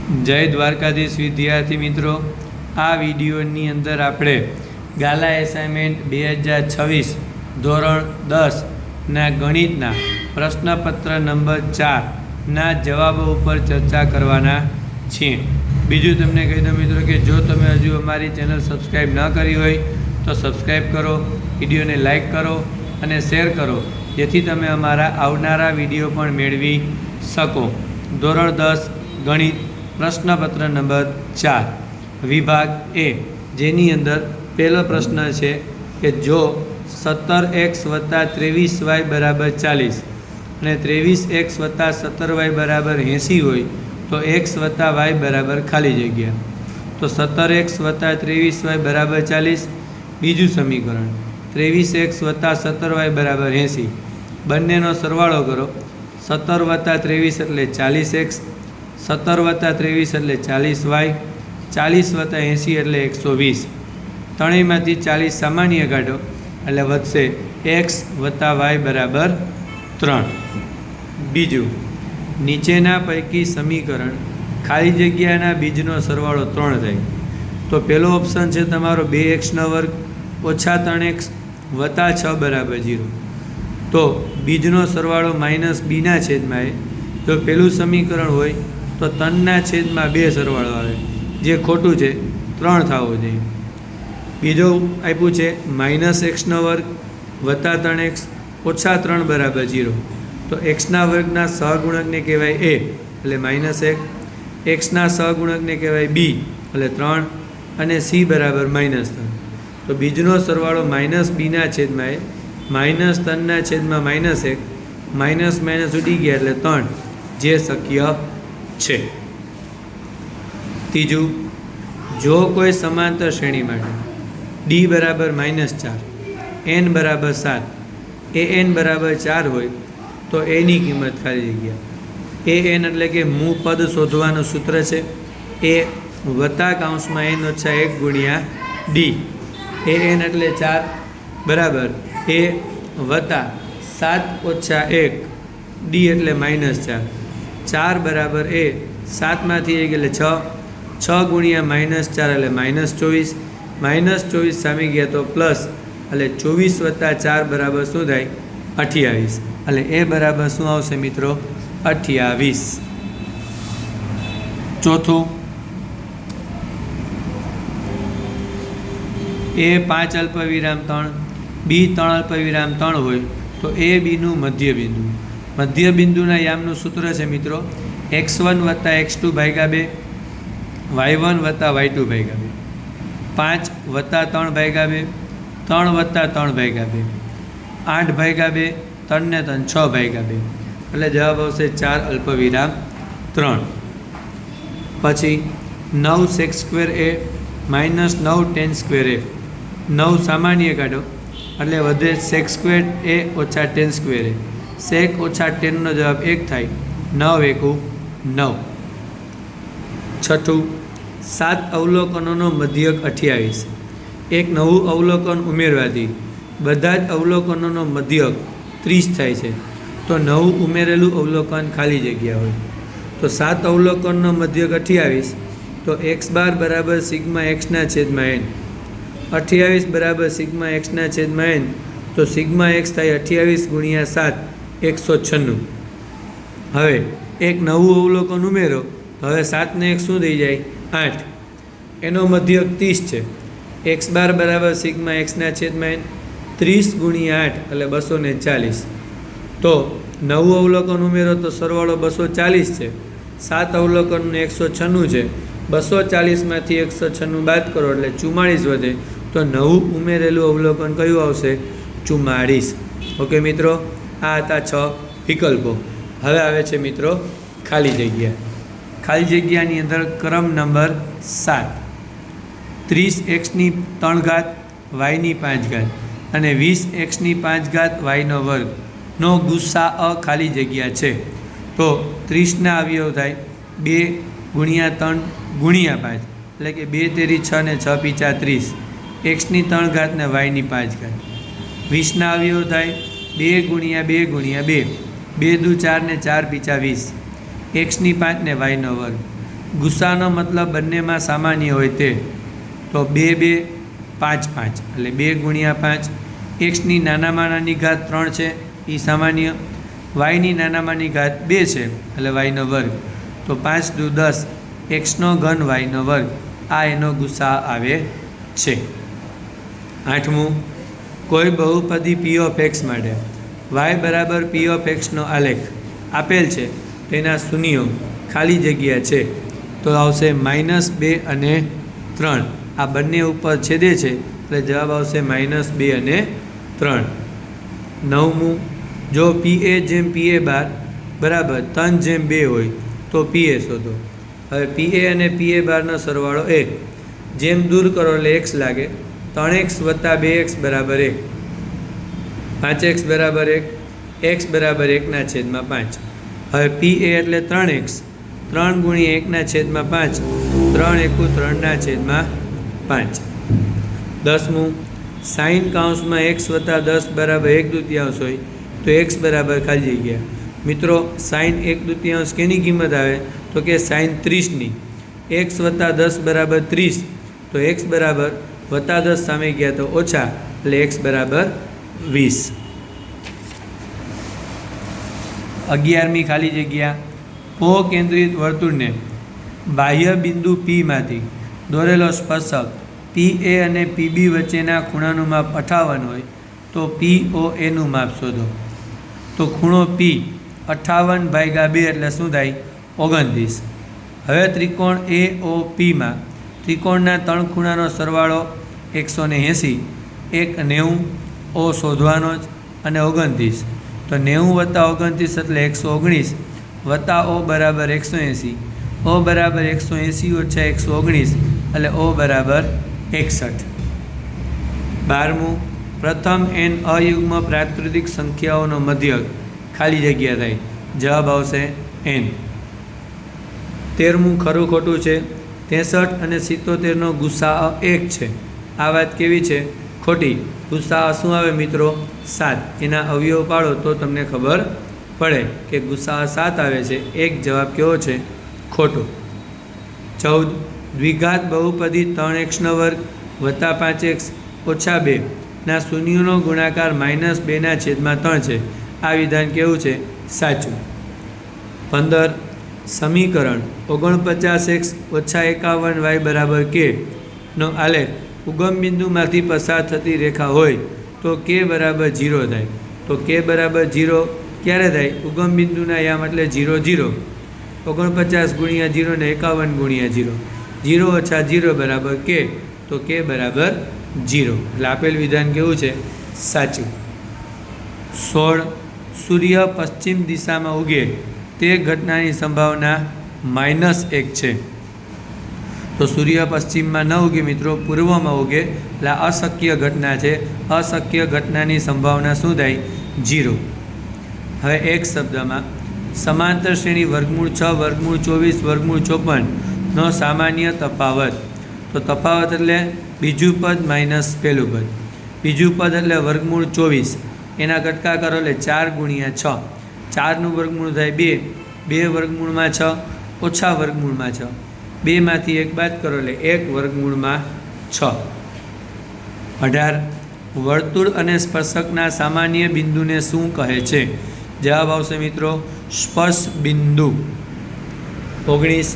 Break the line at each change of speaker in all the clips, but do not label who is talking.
જય દ્વારકાધીશ વિદ્યાર્થી મિત્રો, આ વિડીયોની અંદર આપણે ગાલા એસાઇનમેન્ટ 2026 ધોરણ 10ના ગણિતના પ્રશ્નપત્ર નંબર 4ના જવાબો ઉપર ચર્ચા કરવાના છીએ. બીજું તમને કહી દઉં મિત્રો કે જો તમે હજુ અમારી ચેનલ સબસ્ક્રાઈબ ન કરી હોય તો સબસ્ક્રાઈબ કરો, વિડીયોને લાઈક કરો અને શેર કરો, જેથી તમે અમારા આવનારા વિડીયો પણ મેળવી શકો. ધોરણ 10 ગણિત પ્રશ્નપત્ર નંબર 4 વિભાગ એ, જેની અંદર પહેલો પ્રશ્ન છે કે જો 17x + 23y = 40 અને 23x + 17y = 80 હોય તો x + y બરાબર ખાલી જગ્યા. તો 17x + 23y = 40. બીજું સમીકરણ 23x + 17y = 80. બંનેનો સરવાળો કરો. 17 + 23 એટલે 40x, 17 + 23 એટલે 40y, 40 + 80 એટલે 120. ત્રણેયમાંથી 40 સામાન્ય કાઢો એટલે વધશે x + y બરાબર 3. બીજું, નીચેના પૈકી સમીકરણ ખાલી જગ્યાના બીજનો સરવાળો 3 થાય. તો પહેલો ઓપ્શન છે તમારો 2x² - 3x + 6 = 0. તો બીજનો સરવાળો -b/a. જો પહેલું સમીકરણ હોય તો 3/2 સરવાળો આવે, જે ખોટું છે, 3 થવો જોઈએ. બીજું આપ્યું છે -x² + 3x - 3 = 0. તો x² ના સહગુણકને કહેવાય a એટલે -1, x ના સહગુણકને કહેવાય b એટલે 3 અને c બરાબર -3. તો બીજનો સરવાળો -b/a -3/-1 ઉડી ગયા એટલે 3, જે શક્ય છે. ત્રીજું, જો કોઈ સમાંતર શ્રેણી માટે d બરાબર -4, n બરાબર 7, an બરાબર 4 હોય તો એની કિંમત ખાલી જગ્યા. an એટલે કે મૂળ પદ શોધવાનું સૂત્ર છે a વત્તા કૌંસમાં n - 1 ગુણ્યા d. an એટલે 4 બરાબર a વત્તા 7 - 1 d એટલે -4. 4 બરાબર a, 7માંથી 1 એટલે 6, 6 ગુણ્યા -4 એટલે -24, -24 સામે ગયા તો પ્લસ એટલે 24 + 4 બરાબર શું થાય? 28. એટલે એ બરાબર શું આવશે મિત્રો? 28. ચોથું, a 5 અલ્પવિરામ 3, b 3 અલ્પવિરામ 3 હોય તો a bનું મધ્યબિંદુ. મધ્યબિંદુના યામનું સૂત્ર છે મિત્રો x1 + x2 / 2, y1 + y2 / 2, 5 + 3 / 2, 3 + 3 / 2, 8 / 2, 3 ને 3 6 / 2. એટલે જવાબ આવશે 4 અલ્પવિરામ 3. પછી 9 sec²a - 9 tan²a. 9 સામાન્ય કાઢો એટલે વધે sec²a - tan²a. sec - tan નો જવાબ 1 થાય. 9 × 9. છઠ્ઠું, 7 અવલોકનોનો મધ્યક 28. એક નવું અવલોકન ઉમેરવાથી બધા જ અવલોકનોનો મધ્યક 30 થાય છે. તો નવું ઉમેરેલું અવલોકન ખાલી જગ્યા હોય. તો 7 અવલોકનનો મધ્યક 28, તો x બાર બરાબર σx/n, 28 બરાબર σx/n, તો σx થાય 28 × 7 196. હવે એક નવું અવલોકન ઉમેરો, હવે 7 ને 1 શું થઈ જાય? 8. એનો મધ્યક 30 છે. x બાર બરાબર σx/n, 30 × 8 એટલે 240. તો નવું અવલોકન ઉમેરો તો સરવાળો 240 છે. 7 અવલોકનનું 196 છે. 240માંથી 196 બાદ કરો એટલે 44 વધે. તો નવું ઉમેરેલું અવલોકન કયું આવશે? 44. ઓકે મિત્રો, આ હતા 6 વિકલ્પો. હવે આવે છે મિત્રો ખાલી જગ્યા. ખાલી જગ્યાની અંદર ક્રમ નંબર 7, 30x ની 3 ઘાત y ની 5 ઘાત અને 20x ની 5 ઘાત y² નો ગુસ્સા ખાલી જગ્યા છે. તો 30ના અવયવ થાય 2 × 3 × 5 એટલે કે 2 તેરી 6 ને 6 પીચા 30, x ની 3 ઘાત ને y ની 5 ઘાત. 20ના અવયવ થાય 2 × 2 × 2, 2 દુ 4 ને 4 પીચા 20, x ની 5 ને y². ગુસ્સાનો મતલબ બંનેમાં સામાન્ય હોય તે, તો 2 2 5 5 એટલે 2 ગુણ્યા 5. એક્સની નાનામાં નાની ઘાત 3 છે એ સામાન્ય, વાયની નાનામાં નાની ઘાત 2 છે એટલે વાયનો વર્ગ, તો 5 દુ 10, એક્સનો ઘન વાયનો વર્ગ, આ એનો ગુસ્સા આવે છે. 8મું, કોઈ બહુપદી પી ઓફ એક્સ માટે વાય બરાબર પી ઓફ એક્સનો આલેખ આપેલ છે, તેના શૂન્યો ખાલી જગ્યા છે, તો આવશે -2 અને 3. આ બંને ઉપર છેદે છે એટલે જવાબ આવશે -2 અને 3. 9મું, જો PA જેમ PA બાર બરાબર 3/2 હોય તો PA શોધો. હવે PA અને PA બારનો સરવાળો 1, જેમ દૂર કરો એટલે x લાગે, 3x + 2x બરાબર 1, 5x બરાબર 1, x બરાબર 1/5. હવે PA એટલે 3x, 3 ગુણ્યા 1/5, 3 × 3/5. 10મું, sin કૌંસમાં x + 10 બરાબર 1/2 હોય તો x બરાબર ખાલી જગ્યા. મિત્રો sin 1/2 કેની કિંમત આવે તો કે sin 30ની, x + 10 બરાબર 30, તો x બરાબર +10 સામે ગયા તો ઓછા એટલે x બરાબર 20. 11મી ખાલી જગ્યા, પો કેન્દ્રિત વર્તુળને બાહ્ય બિંદુ P માંથી દોરેલો સ્પર્શક PA અને PB વચ્ચેના ખૂણાનું માપ 58 હોય તો POAનું માપ શોધો. તો ખૂણો P 58/2 એટલે શું થાય 29. હવે ત્રિકોણ AOPમાં ત્રિકોણના 3 ખૂણાનો સરવાળો 180, એક 90, O શોધવાનો જ, અને 29, તો 90 + 29 એટલે 119, વત્તા O બરાબર 180, O બરાબર 180 - 119 એટલે O બરાબર 61. 12મું, પ્રથમ n અયુગ્મ પ્રાકૃતિક સંખ્યાઓનો મધ્યક ખાલી જગ્યા થાય, જવાબ આવશે n. 13મું, ખરું ખોટું છે, 63 અને 77નો ગુસાઅ 1 છે. આ વાત કેવી છે? ખોટી. ગુસાઅ શું આવે મિત્રો? 7. એના અવયવ પાડો તો તમને ખબર પડે કે ગુસાઅ 7 આવે છે. એક જવાબ કેવો છે? ખોટો. 14, દ્વિઘાત બહુપદી 3x² + 5x - 2 ના શૂન્યનો ગુણાકાર -2/3 છે. આ વિધાન કેવું છે? સાચું. 15, સમીકરણ 49x - 51y બરાબર k નો આલેખ ઉગમ બિંદુમાંથી પસાર થતી રેખા હોય તો k બરાબર 0 થાય. તો k બરાબર 0 ક્યારે થાય? ઉગમ બિંદુના યામ એટલે 0 0, 49 × 0 ને 51 × 0, 0 - 0 બરાબર k, તો k બરાબર 0. એટલે આપેલ વિધાન કેવું છે? સાચું. 16, સૂર્ય પશ્ચિમ દિશામાં ઉગે તે ઘટનાની સંભાવના -1 છે. તો સૂર્ય પશ્ચિમમાં ન ઉગે મિત્રો, પૂર્વમાં ઉગે, એટલે અશક્ય ઘટના છે. અશક્ય ઘટનાની સંભાવના શું થાય? 0. હવે એક શબ્દમાં સમાંતર શ્રેણી √6, √24, √54 નો સામાન્ય તફાવત. તો તફાવત એટલે બીજું પદ માઇનસ પહેલું પદ. બીજું પદ એટલે √24, એના કટકા કરો એટલે 4 × 6, 4નું વર્ગમૂળ થાય 2, 2 √ 6 ઓછા વર્ગમૂળમાં 6, 2માંથી 1 બાદ કરો એટલે 1 √ 6. 18, વર્તુળ અને સ્પર્શકના સામાન્ય બિંદુને શું કહે છે? જવાબ આવશે મિત્રો સ્પર્શ બિંદુ. 19,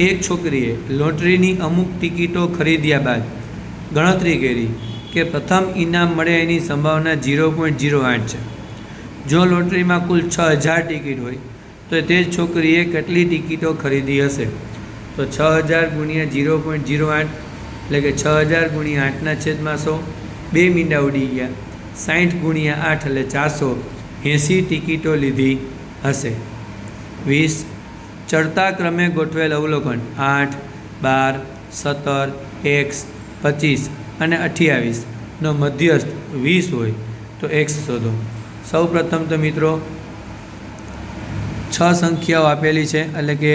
એક છોકરીએ લોટરીની અમુક ટિકિટો ખરીદ્યા બાદ ગણતરી કરી કે પ્રથમ ઇનામ મળે એની સંભાવના 0.08 છે. જો લોટરીમાં કુલ 6000 ટિકિટ હોય તો તે જ છોકરીએ કેટલી ટિકિટો ખરીદી હશે? તો 6000 × 0.08 એટલે કે 6000 × 8/100, 2 મીંડા ઉડી ગયા. 60 × 8 એટલે 480 ટિકિટો લીધી હશે. 20, ચડતા ક્રમે ગોઠવેલ અવલોકન 8, 12, 17, x, 25 અને 28 નો મધ્યસ્થ 20 હોય તો x શોધો. સૌ પ્રથમ તો મિત્રો 6 સંખ્યાઓ આપેલી છે, એટલે કે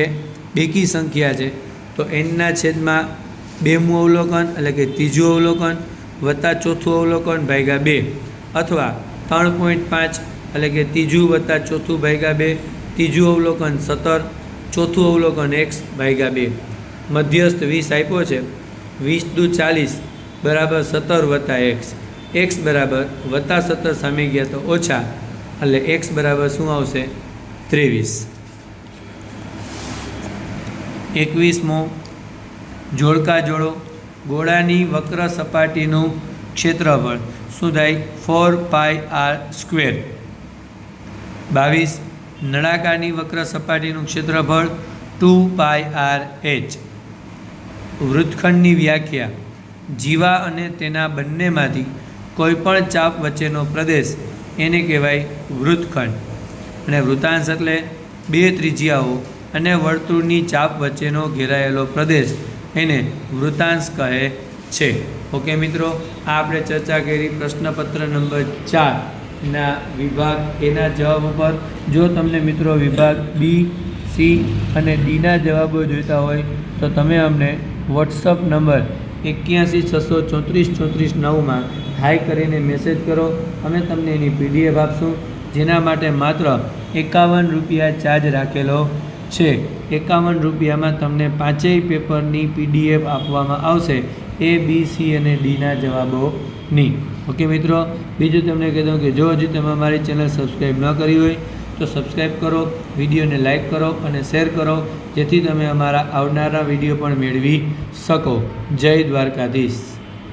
બેકી સંખ્યા છે, તો nના છેદમાં 2મું અવલોકન એટલે કે ત્રીજું અવલોકન વત્તા ચોથું અવલોકન ભાગ્યા 2, અથવા 3.5 એટલે કે ત્રીજું વત્તા ચોથું ભાગ્યા 2, ત્રીજું અવલોકન 17, ચોથું અવલોકન x ભાગ્યા 2, મધ્યસ્થ 20 આપ્યો છે, 20 દુ 40 બરાબર 17 વત્તા x બરાબર વત્તા 17 સામે ગયા તો ઓછા, એટલે x બરાબર શું આવશે 23. 21મો જોડકા જોડો. ગોળાની વક્ર સપાટીનું ક્ષેત્રફળ શું થાય 4πr². 22 નળાકારની વક્ર સપાટીનું ક્ષેત્રફળ 2πrh. વૃત્તખંડની વ્યાખ્યા: જીવા અને તેના બંનેમાંથી કોઈપણ ચાપ વચ્ચેનો પ્રદેશ એને કહેવાય વૃત્તખંડ. અને વૃત્તાંશ એટલે 2 ત્રિજ્યાઓ અને વર્તુળની ચાપ વચ્ચેનો ઘેરાયેલો પ્રદેશ એને વૃત્તાંશ કહે છે. ઓકે મિત્રો, આ આપણે ચર્ચા કરી પ્રશ્નપત્ર નંબર 4 વિભાગ એના જવાબ ઉપર. જો તમને મિત્રો વિભાગ બી, સી અને ડીના જવાબો જોઈતા હોય તો તમે અમને વોટ્સઅપ નંબર 8160343439 હાઈ કરીને મેસેજ કરો. અમે તમને એની PDF આપશું, જેના માટે માત્ર 51 રૂપિયા ચાર્જ રાખેલો છે. 51 રૂપિયામાં તમને 5 પેપરની PDF આપવામાં આવશે, A, B, C અને Dના જવાબોની. ઓકે મિત્રો, બીજું તમને કહી દઉં કે જો હજી તમે અમારી ચેનલ સબસ્ક્રાઈબ ન કરી હોય તો સબસ્ક્રાઈબ કરો, વિડીયોને લાઇક કરો અને શેર કરો, જેથી તમે અમારા આવનારા વિડીયો પણ મેળવી શકો. જય દ્વારકાધીશ.